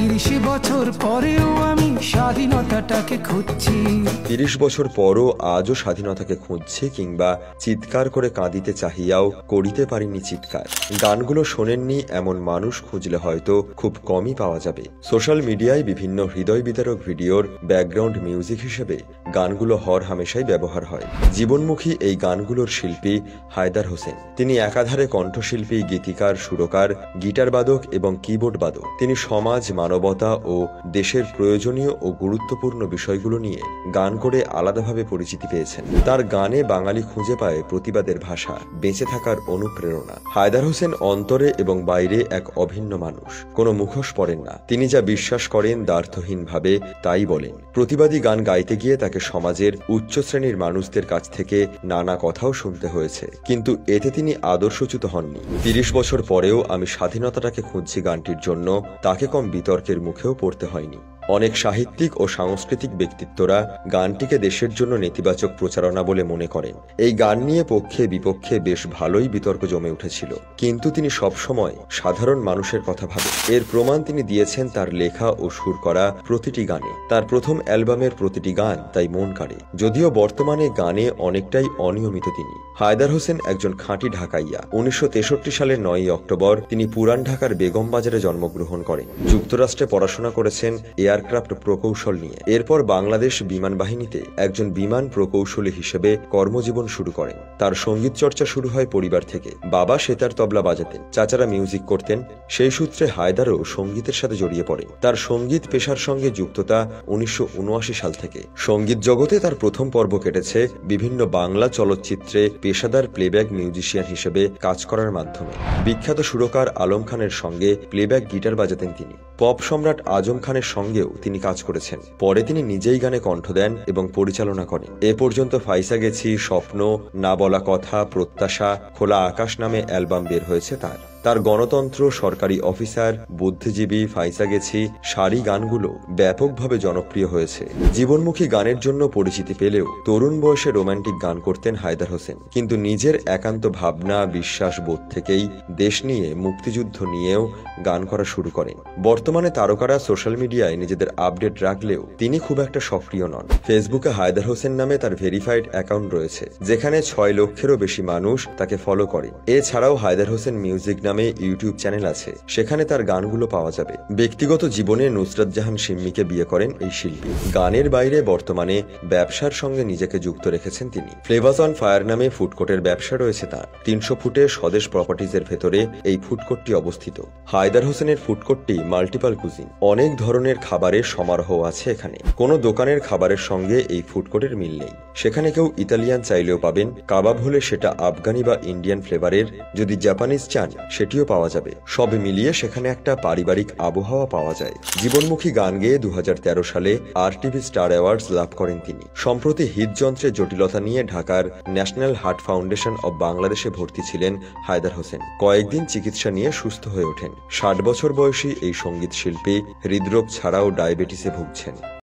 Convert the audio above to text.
30 বছর পরেও আমি স্বাধীনতাটাকে খুঁজছি। 30 বছর পরও আজও স্বাধীনতাকে খুঁজছি, কিংবা চিৎকার করে কাঁদিতে চাহিয়াও করিতে পারিনি চিৎকার। গানগুলো শোনেননি এমন মানুষ খুঁজলে হয়তো খুব কমই পাওয়া যাবে। সোশ্যাল মিডিয়ায় বিভিন্ন হৃদয় বিদারক ভিডিওর ব্যাকগ্রাউন্ড মিউজিক হিসেবে গানগুলো হর হামেশাই ব্যবহার হয়। জীবনমুখী এই গানগুলোর শিল্পী হায়দার হোসেন। তিনি একাধারে কণ্ঠশিল্পী, গীতিকার, সুরকার, গিটার বাদক এবং কিবোর্ড বাদক। তিনি সমাজ, মানবতা ও দেশের প্রয়োজনীয় ও গুরুত্বপূর্ণ বিষয়গুলো নিয়ে গান করে আলাদাভাবে পরিচিতি পেয়েছেন। তার গানে বাঙালি খুঁজে পায় প্রতিবাদের ভাষা, বেঁচে থাকার অনুপ্রেরণা। হায়দার হোসেন অন্তরে এবং বাইরে এক অভিন্ন মানুষ। কোনো মুখোশ পরেন না। তিনি যা বিশ্বাস করেন দ্বার্থহীনভাবে তাই বলেন। প্রতিবাদী গান গাইতে গিয়ে তাকে সমাজের উচ্চ শ্রেণীর মানুষদের কাছ থেকে নানা কথাও শুনতে হয়েছে, কিন্তু এতে তিনি আদর্শচ্যুত হননি। 30 বছর পরেও আমি স্বাধীনতাটাকে খুঁজছি গানটির জন্য তাকে কম বিতর্কের মুখেও পড়তে হয়নি। অনেক সাহিত্যিক ও সাংস্কৃতিক ব্যক্তিত্বরা গানটিকে দেশের জন্য নেতিবাচক প্রচারণা বলে মনে করেন। এই গান নিয়ে পক্ষে বিপক্ষে বেশ ভালোই বিতর্ক জমে উঠেছিল, কিন্তু তিনি সবসময় সাধারণ মানুষের কথা ভাবেন। এর প্রমাণ তিনি দিয়েছেন তার লেখা ও সুর করা প্রতিটি গানে। তার প্রথম অ্যালবামের প্রতিটি গান তাই মন কাড়ে, যদিও বর্তমানে গানে অনেকটাই অনিয়মিত। তিনি হায়দার হোসেন একজন খাঁটি ঢাকাইয়া। 1963 সালের 9 অক্টোবর তিনি পুরান ঢাকার বেগম বাজারে জন্মগ্রহণ করেন। যুক্তরাষ্ট্রে পড়াশোনা করেছেন এয়ারক্রাফট প্রকৌশল নিয়ে। এরপর বাংলাদেশ বিমান বাহিনীতে একজন বিমান প্রকৌশলী হিসেবে কর্মজীবন শুরু করেন। তার সঙ্গীত চর্চা শুরু হয় পরিবার থেকে। বাবা সেতার, তবলা বাজাতেন, চাচারা মিউজিক করতেন। সেই সূত্রে হায়দারও সঙ্গীতের সাথে জড়িয়ে পড়েন। তার সঙ্গীত পেশার সঙ্গে যুক্ততা 1979 সাল থেকে। সঙ্গীত জগতে তার প্রথম পর্ব কেটেছে বিভিন্ন বাংলা চলচ্চিত্রে পেশাদার প্লেব্যাক মিউজিশিয়ান হিসেবে কাজ করার মাধ্যমে। বিখ্যাত সুরকার আলম খানের সঙ্গে প্লেব্যাক গিটার বাজাতেন তিনি। পপ সম্রাট আজম খানের সঙ্গেও তিনি কাজ করেছেন। পরে তিনি নিজেই গানে কণ্ঠ দেন এবং পরিচালনা করেন। এ পর্যন্ত ফাইসা গেছি, স্বপ্ন, না বলা কথা, প্রত্যাশা, খোলা আকাশ নামে অ্যালবাম বের হয়েছে তার। তার গণতন্ত্র, সরকারি অফিসার, বুদ্ধিজীবী, ফাইসা গেছি সারি গানগুলো ব্যাপকভাবে জনপ্রিয় হয়েছে। জীবনমুখী গানের জন্য পরিচিতি পেলেও তরুণ বয়সে রোমান্টিক গান করতেন হায়দার হোসেন, কিন্তু নিজের একান্ত ভাবনা, বিশ্বাস বোধ থেকেই দেশ নিয়ে, মুক্তিযুদ্ধ নিয়েও গান করা শুরু করেন। বর্তমানে তারকারা সোশ্যাল মিডিয়ায় নিজেদের আপডেট রাখলেও তিনি খুব একটা সক্রিয় নন। ফেসবুকে হায়দার হোসেন নামে তার ভেরিফাইড অ্যাকাউন্ট রয়েছে, যেখানে 6 লক্ষেরও বেশি মানুষ তাকে ফলো করেন। এছাড়াও হায়দার হোসেন মিউজিক নামে ইউটিউব চ্যানেল আছে, সেখানে তার গানগুলো পাওয়া যাবে। ব্যক্তিগত জীবনে নুসরাত জাহান সিম্মিকে বিয়ে করেন এই শিল্পী। গানের বাইরে বর্তমানে ব্যবসার সঙ্গে নিজেকে যুক্ত রেখেছেন তিনি। ফ্লেভার্স অন ফায়ার নামে ফুডকোর্টের ব্যবসা রয়েছে তার। 300 ফুটে স্বদেশ প্রপার্টিজের ভেতরে এই ফুডকোর্টটি অবস্থিত। হায়দার হোসেনের ফুডকোর্টটি মাল্টিপাল কুজিন, অনেক ধরনের খাবারের সমারোহ আছে এখানে। কোনো দোকানের খাবারের সঙ্গে এই ফুডকোর্টের মিল নেই। সেখানে কেউ ইতালিয়ান চাইলেও পাবেন, কাবাব হলে সেটা আফগানি বা ইন্ডিয়ান ফ্লেভারের, যদি জাপানিজ চান সেটিও পাওয়া যাবে। সব মিলিয়ে সেখানে একটা পারিবারিক আবহাওয়া পাওয়া যায়। জীবনমুখী গান গেয়ে 2013 সালে RTV স্টার অ্যাওয়ার্ডস লাভ করেন তিনি। সম্প্রতি হৃদযন্ত্রের জটিলতা নিয়ে ঢাকার ন্যাশনাল হার্ট ফাউন্ডেশন অব বাংলাদেশে ভর্তি ছিলেন হায়দার হোসেন। কয়েকদিন চিকিৎসা নিয়ে সুস্থ হয়ে ওঠেন। 60 বছর বয়সী এই সঙ্গীত শিল্পী হৃদরোগ ছাড়াও ডায়াবেটিসে ভুগছেন।